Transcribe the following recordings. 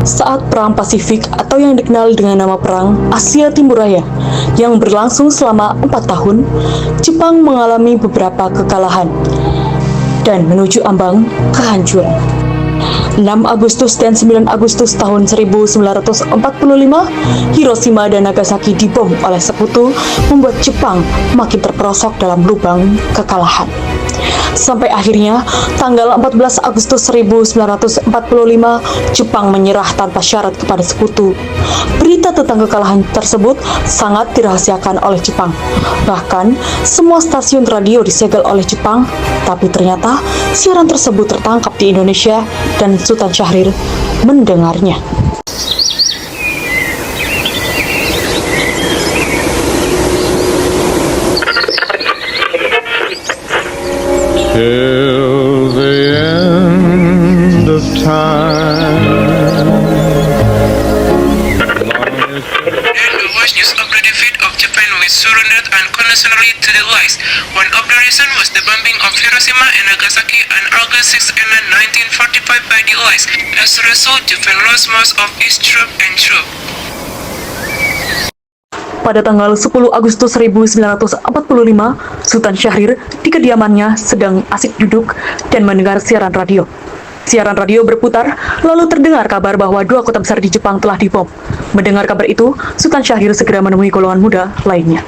Saat Perang Pasifik atau yang dikenal dengan nama Perang Asia Timur Raya yang berlangsung selama 4 tahun, Jepang mengalami beberapa kekalahan dan menuju ambang kehancuran. 6 Agustus dan 9 Agustus tahun 1945, Hiroshima dan Nagasaki dibom oleh sekutu, membuat Jepang makin terperosok dalam lubang kekalahan. Sampai akhirnya, tanggal 14 Agustus 1945, Jepang menyerah tanpa syarat kepada sekutu. Berita tentang kekalahan tersebut sangat dirahasiakan oleh Jepang. Bahkan, semua stasiun radio disegel oleh Jepang, tapi ternyata siaran tersebut tertangkap di Indonesia dan Sultan Syahrir mendengarnya. Till the end of time. Then the worst news of the defeat of Japan was surrendered unconditionally to the Allies. One of the reasons was the bombing of Hiroshima and Nagasaki on August 6 and 1945 by the Allies. As a result, Japan lost most of its troops and troops. Pada tanggal 10 Agustus 1945, Sultan Syahrir di kediamannya sedang asik duduk dan mendengar siaran radio. Siaran radio berputar, lalu terdengar kabar bahwa 2 kota besar di Jepang telah dibom. Mendengar kabar itu, Sultan Syahrir segera menemui golongan muda lainnya.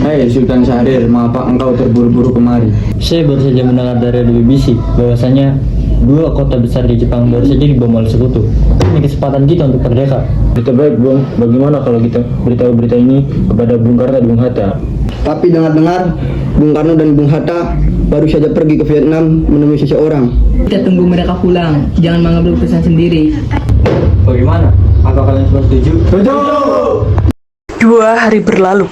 Hai Sultan Syahrir, mengapa engkau terburu-buru kemari? Saya baru saja mendengar dari BBC bahwasanya 2 kota besar di Jepang baru saja dibom oleh sekutu. Ini kesempatan kita untuk merdeka. Berita baik, Bung. Bagaimana kalau kita beritahu berita ini kepada Bung Karno dan Bung Hatta? Tapi dengar-dengar Bung Karno dan Bung Hatta baru saja pergi ke Vietnam menemui seseorang. Kita tunggu mereka pulang, jangan mengambil keputusan sendiri. Bagaimana? Apakah kalian semua setuju? 2 hari berlalu.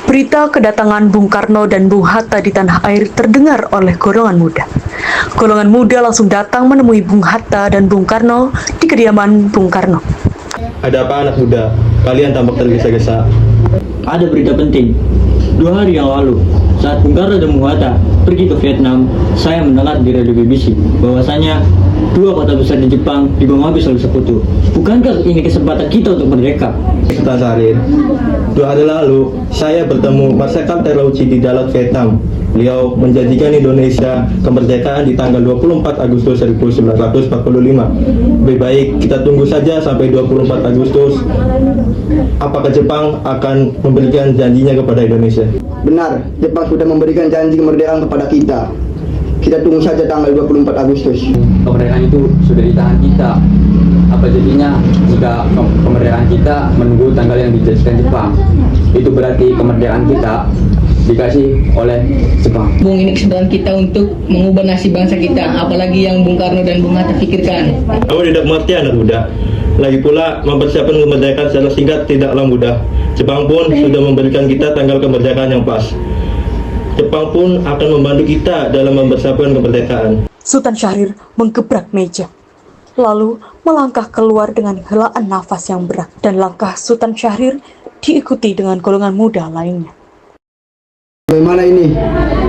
Berita kedatangan Bung Karno dan Bung Hatta di tanah air terdengar oleh golongan muda. Golongan muda langsung datang menemui Bung Hatta dan Bung Karno di kediaman Bung Karno. Ada apa anak muda? Kalian tampak tergesa-gesa. Ada berita penting. 2 hari yang lalu, saat Bung Karno dan Bung Hatta pergi ke Vietnam, saya mendengar di radio BBC bahwasanya 2 kota besar di Jepang dibom habis oleh sekutu. Bukankah ini kesempatan kita untuk merdeka? Sultan Syahrir, 2 hari lalu saya bertemu Marsikal Terlauchi di Dalat, Vietnam. Beliau menjanjikan Indonesia kemerdekaan di tanggal 24 Agustus 1945. Lebih baik kita tunggu saja sampai 24 Agustus. Apakah Jepang akan memberikan janjinya kepada Indonesia? Benar, Jepang sudah memberikan janji kemerdekaan kepada kita. Kita tunggu saja tanggal 24 Agustus. Kemerdekaan itu sudah di tangan kita. Apa jadinya jika kemerdekaan kita menunggu tanggal yang dijanjikan Jepang? Itu berarti kemerdekaan kita dikasih oleh Jepang. Bung, ini kesempatan kita untuk mengubah nasib bangsa kita, apalagi yang Bung Karno dan Bung Hatta pikirkan. Kamu tidak mengerti anak muda. Lagi pula mempersiapkan kemerdekaan secara singkat tidaklah mudah. Jepang pun sudah memberikan kita tanggal kemerdekaan yang pas. Jepang pun akan membantu kita dalam mempersiapkan kemerdekaan. Sultan Syahrir menggebrak meja, lalu melangkah keluar dengan helaan nafas yang berat, dan langkah Sultan Syahrir diikuti dengan golongan muda lainnya. Bagaimana ini?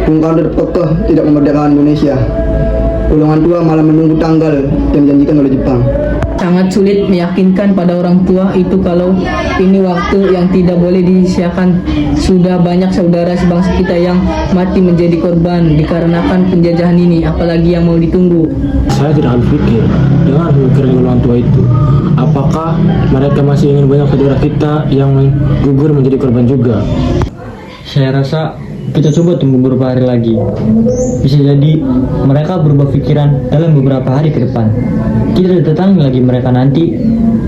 Bung Karno kekeh tidak memerdekakan Indonesia. Golongan tua malah menunggu tanggal yang dijanjikan oleh Jepang. Sangat sulit meyakinkan pada orang tua itu kalau ini waktu yang tidak boleh disia-siakan. Sudah banyak saudara sebangsa kita yang mati menjadi korban dikarenakan penjajahan ini, apalagi yang mau ditunggu. Saya tidak berpikir dengan pemikiran golongan tua itu. Apakah mereka masih ingin banyak saudara kita yang gugur menjadi korban juga? Saya rasa kita coba tunggu beberapa hari lagi. Bisa jadi mereka berubah pikiran dalam beberapa hari ke depan. Kita datangi lagi mereka nanti.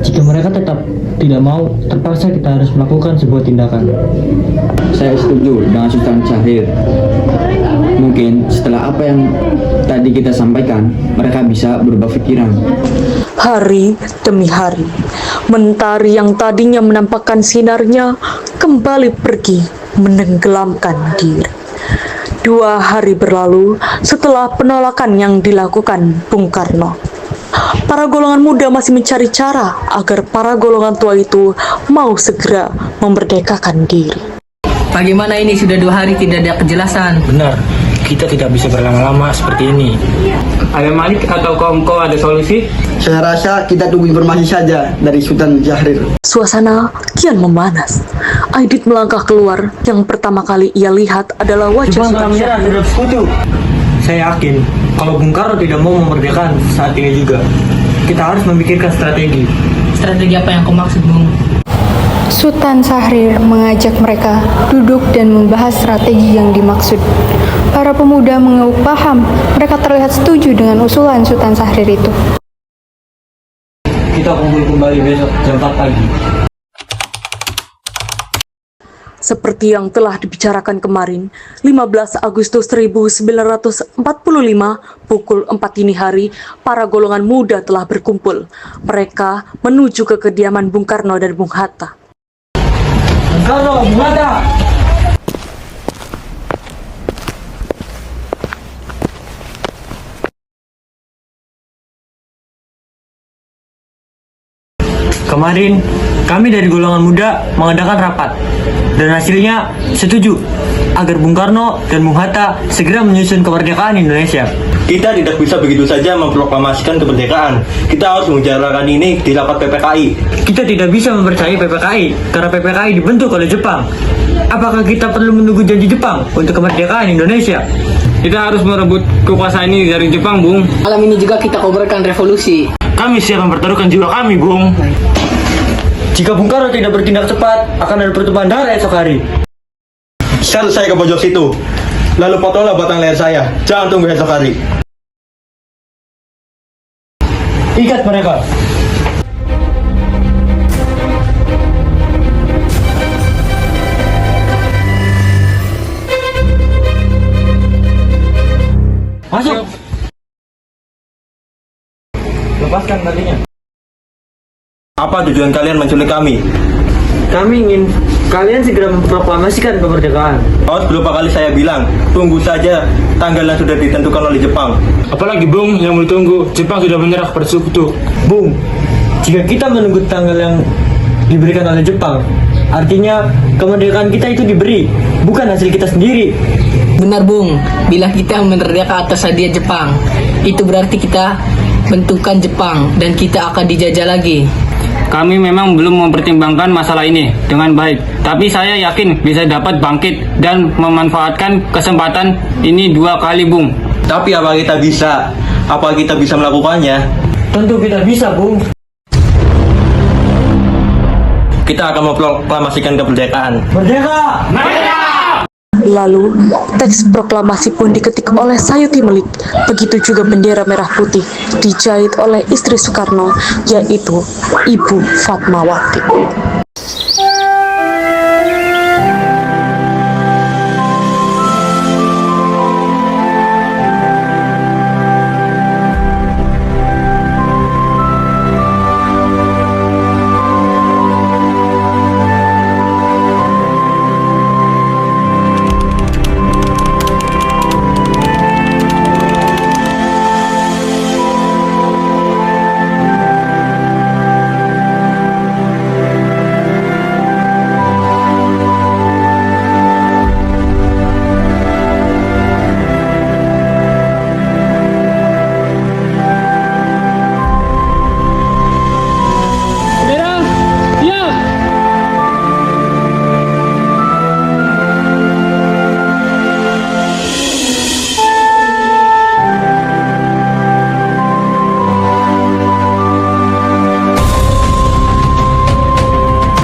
Jika mereka tetap tidak mau, terpaksa kita harus melakukan sebuah tindakan. Saya setuju dengan Sultan Syahrir. Mungkin setelah apa yang tadi kita sampaikan, mereka bisa berubah pikiran. Hari demi hari, mentari yang tadinya menampakkan sinarnya kembali pergi menenggelamkan diri. 2 hari berlalu setelah penolakan yang dilakukan Bung Karno. Para golongan muda masih mencari cara agar para golongan tua itu mau segera memerdekakan diri. Bagaimana ini? Sudah 2 hari tidak ada kejelasan. Benar, kita tidak bisa berlama-lama seperti ini. Ada Malik atau kaum kau ada solusi? Saya rasa kita tunggu informasi saja dari Sultan Syahrir. Suasana kian memanas. Aidit melangkah keluar. Yang pertama kali ia lihat adalah wajah Sultan Syahrir. Saya yakin kalau Bung Karno tidak mau memerdekakan saat ini juga, kita harus memikirkan strategi. Strategi apa yang kau maksud, Bung? Sultan Syahrir mengajak mereka duduk dan membahas strategi yang dimaksud. Para pemuda mengangguk paham, mereka terlihat setuju dengan usulan Sultan Syahrir itu. Kita kumpul kembali besok jam 4 pagi. Seperti yang telah dibicarakan kemarin, 15 Agustus 1945, pukul 4 dini hari, para golongan muda telah berkumpul. Mereka menuju ke kediaman Bung Karno dan Bung Hatta. Bung Karno, Bung Hatta! Kemarin, kami dari golongan muda mengadakan rapat, dan hasilnya setuju agar Bung Karno dan Bung Hatta segera menyusun kemerdekaan Indonesia. Kita tidak bisa begitu saja memproklamasikan kemerdekaan. Kita harus membicarakan ini di rapat PPKI. Kita tidak bisa mempercayai PPKI karena PPKI dibentuk oleh Jepang. Apakah kita perlu menunggu janji Jepang untuk kemerdekaan Indonesia? Kita harus merebut kekuasaan ini dari Jepang, Bung. Malam ini juga kita kobarkan revolusi. Kami siap mempertaruhkan jiwa kami, Bung. Jika Bung Karno tidak bertindak cepat, akan ada pertumpahan darah esok hari. Sekarang saya ke pojok situ. Lalu potonglah batang leher saya. Jangan tunggu esok hari. Ikat mereka. Masuk. Lepaskan talinya. Apa tujuan kalian menculik kami? Kami ingin kalian segera memproklamasikan kemerdekaan. Berapa kali saya bilang, tunggu saja tanggal yang sudah ditentukan oleh Jepang. Apalagi Bung yang ditunggu, Jepang sudah menyerah kepada sekutu. Bung, jika kita menunggu tanggal yang diberikan oleh Jepang, artinya kemerdekaan kita itu diberi, bukan hasil kita sendiri. Benar, Bung. Bila kita memerdeka atas hadiah Jepang, itu berarti kita bentukan Jepang dan kita akan dijajah lagi. Kami memang belum mempertimbangkan masalah ini dengan baik, tapi saya yakin bisa dapat bangkit dan memanfaatkan kesempatan ini 2 kali, Bung. Tapi apa kita bisa? Apa kita bisa melakukannya? Tentu kita bisa, Bung. Kita akan memproklamasikan kemerdekaan. Merdeka! Merdeka! Lalu, teks proklamasi pun diketik oleh Sayuti Melik. Begitu juga bendera merah putih dijahit oleh istri Soekarno, yaitu Ibu Fatmawati.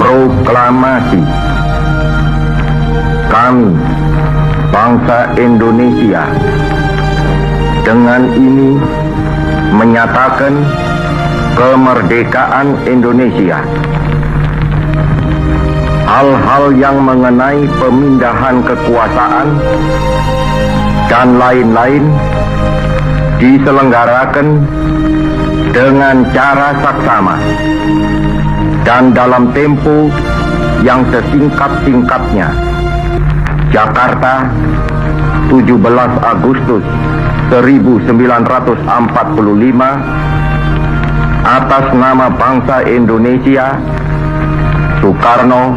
Proklamasi. Kami, bangsa Indonesia, dengan ini menyatakan kemerdekaan Indonesia. Hal-hal yang mengenai pemindahan kekuasaan dan lain-lain diselenggarakan dengan cara saksama dan dalam tempo yang sesingkat-singkatnya. Jakarta, 17 Agustus 1945, atas nama bangsa Indonesia, Soekarno,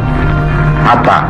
Hatta.